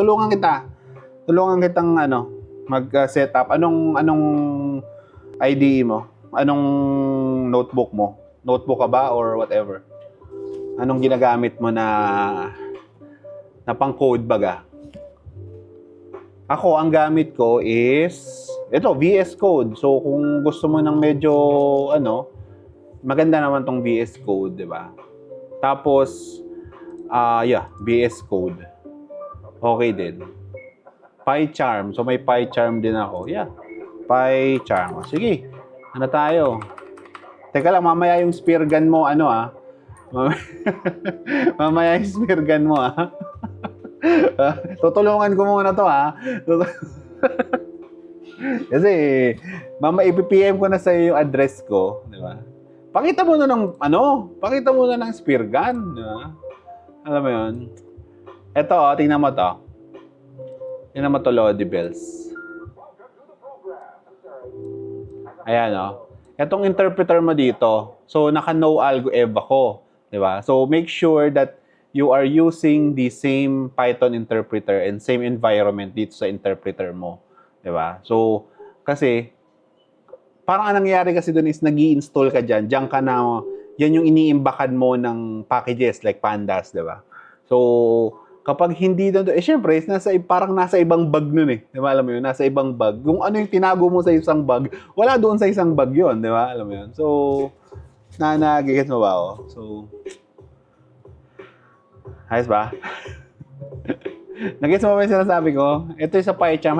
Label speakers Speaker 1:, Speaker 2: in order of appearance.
Speaker 1: Tulungan kita. Tulungan kitang mag-setup. Anong IDE mo? Anong notebook mo? Notebook ka ba or whatever? Anong ginagamit mo na pang-code baga? Ako, ang gamit ko is ito, VS Code. So, kung gusto mo ng medyo maganda naman tong VS Code, di ba? Tapos, VS Code. Okay din. PyCharm. So, may PyCharm din ako. Yeah. PyCharm. Sige. Ano tayo? Teka lang, mamaya yung spear gun mo, mamaya yung spear gun mo, Tutulungan ko muna to, Kasi, ipipm ko na sa'yo yung address ko, di ba? Pakita mo na ng spear gun, di ba? Alam mo yun? Ito, tingnan mo to. Tingnan mo to, Lodi Bells. Ayan, Itong interpreter mo dito, so naka-no algo ev ako, di ba? So, make sure that you are using the same Python interpreter and same environment dito sa interpreter mo, di ba? So, kasi, parang ang nangyayari kasi doon is nag-i-install ka dyan ka na, yan yung iniimbakan mo ng packages like Pandas, di ba? So, kapag hindi doon, syempre, parang nasa ibang bug nun eh. Di ba, alam mo yun? Nasa ibang bug. Kung ano yung tinago mo sa isang bug, wala doon sa isang bug yun, di ba? Alam mo yun? So, nagigit mo ba ako? So, ayos ba? Nagigit mo ba yung sinasabi ko? Ito yung sa PyCharm.